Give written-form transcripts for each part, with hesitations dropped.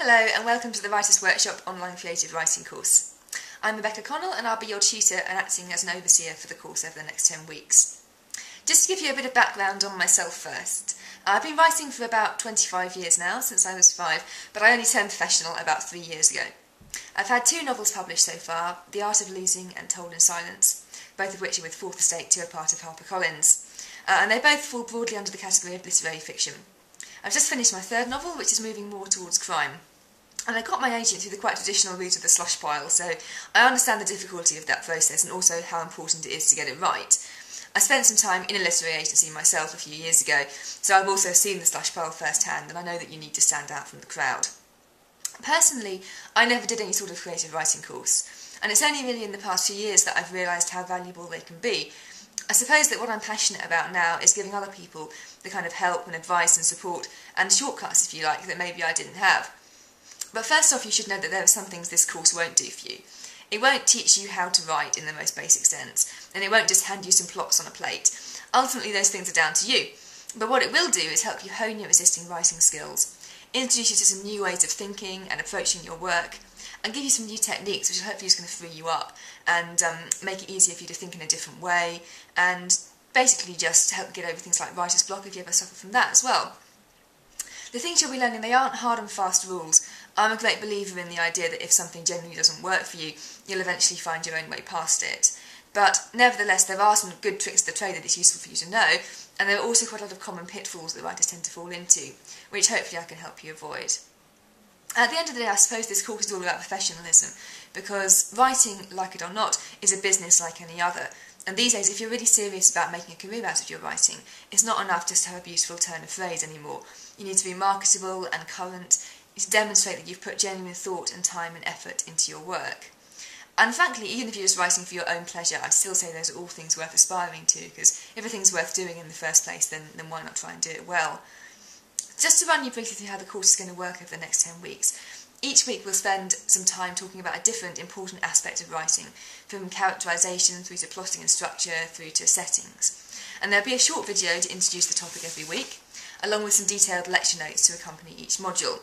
Hello and welcome to the Writers' Workshop online creative writing course. I'm Connell and I'll be your tutor and acting as an overseer for the course over the next 10 weeks. Just to give you a bit of background on myself first, I've been writing for about 25 years now, since I was 5, but I only turned professional about 3 years ago. I've had 2 novels published so far, The Art of Losing and Told in Silence, both of which are with Fourth Estate to a part of HarperCollins, and they both fall broadly under the category of literary fiction. I've just finished my 3rd novel, which is moving more towards crime. And I got my agent through the quite traditional route of the slush pile, so I understand the difficulty of that process and also how important it is to get it right. I spent some time in a literary agency myself a few years ago, so I've also seen the slush pile firsthand, and I know that you need to stand out from the crowd. Personally, I never did any sort of creative writing course, and it's only really in the past few years that I've realised how valuable they can be. I suppose that what I'm passionate about now is giving other people the kind of help and advice and support, and shortcuts, if you like, that maybe I didn't have. But first off, you should know that there are some things this course won't do for you. It won't teach you how to write in the most basic sense, and it won't just hand you some plots on a plate. Ultimately, those things are down to you. But what it will do is help you hone your existing writing skills, introduce you to some new ways of thinking and approaching your work, and give you some new techniques which hopefully is going to free you up and make it easier for you to think in a different way, and basically just help get over things like writer's block if you ever suffer from that as well. The things you'll be learning, they aren't hard and fast rules. I'm a great believer in the idea that if something genuinely doesn't work for you, you'll eventually find your own way past it. But nevertheless, there are some good tricks of the trade that it's useful for you to know, and there are also quite a lot of common pitfalls that writers tend to fall into, which hopefully I can help you avoid. At the end of the day, I suppose this course is all about professionalism, because writing, like it or not, is a business like any other. And these days, if you're really serious about making a career out of your writing, it's not enough just to have a beautiful turn of phrase anymore. You need to be marketable and current, to demonstrate that you've put genuine thought and time and effort into your work. And frankly, even if you're just writing for your own pleasure, I'd still say those are all things worth aspiring to, because if a thing's worth doing in the first place, then why not try and do it well? Just to run you briefly through how the course is going to work over the next 10 weeks. Each week we'll spend some time talking about a different important aspect of writing, from characterisation through to plotting and structure through to settings. And there'll be a short video to introduce the topic every week, along with some detailed lecture notes to accompany each module.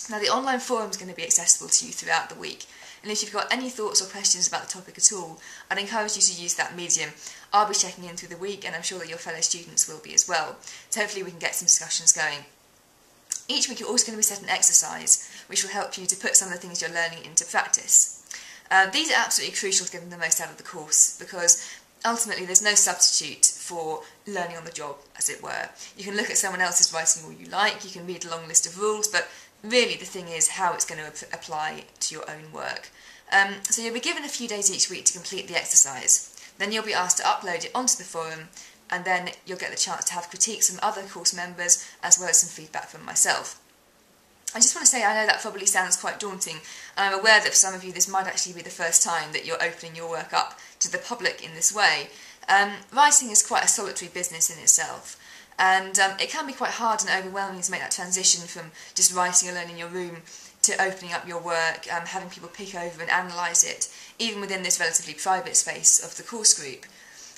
Now, the online forum is going to be accessible to you throughout the week, and if you've got any thoughts or questions about the topic at all, I'd encourage you to use that medium. I'll be checking in through the week, and I'm sure that your fellow students will be as well, so hopefully we can get some discussions going. Each week you're also going to be set an exercise, which will help you to put some of the things you're learning into practice. These are absolutely crucial to getting the most out of the course, because ultimately there's no substitute for learning on the job, as it were. You can look at someone else's writing all you like, you can read a long list of rules, but really the thing is how it's going to apply to your own work. So you'll be given a few days each week to complete the exercise. Then you'll be asked to upload it onto the forum, and then you'll get the chance to have critiques from other course members, as well as some feedback from myself. I just want to say, I know that probably sounds quite daunting, and I'm aware that for some of you this might actually be the first time that you're opening your work up to the public in this way. Writing is quite a solitary business in itself, and it can be quite hard and overwhelming to make that transition from just writing alone in your room to opening up your work, having people pick over and analyse it, even within this relatively private space of the course group.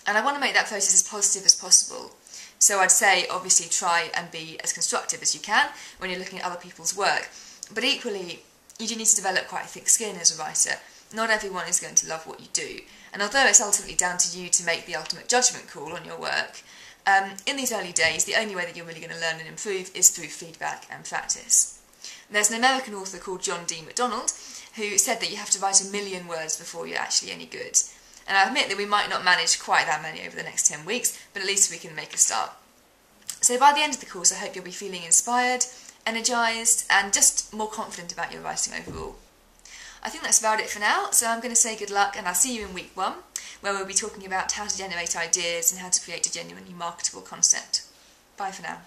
And I want to make that process as positive as possible. So I'd say, obviously, try and be as constructive as you can when you're looking at other people's work. But equally, you do need to develop quite a thick skin as a writer. Not everyone is going to love what you do. And although it's ultimately down to you to make the ultimate judgment call on your work, in these early days, the only way that you're really going to learn and improve is through feedback and practice. There's an American author called John D. MacDonald who said that you have to write 1 million words before you're actually any good. And I admit that we might not manage quite that many over the next 10 weeks, but at least we can make a start. So by the end of the course, I hope you'll be feeling inspired, energised, and just more confident about your writing overall. I think that's about it for now, so I'm going to say good luck, and I'll see you in week 1, where we'll be talking about how to generate ideas and how to create a genuinely marketable concept. Bye for now.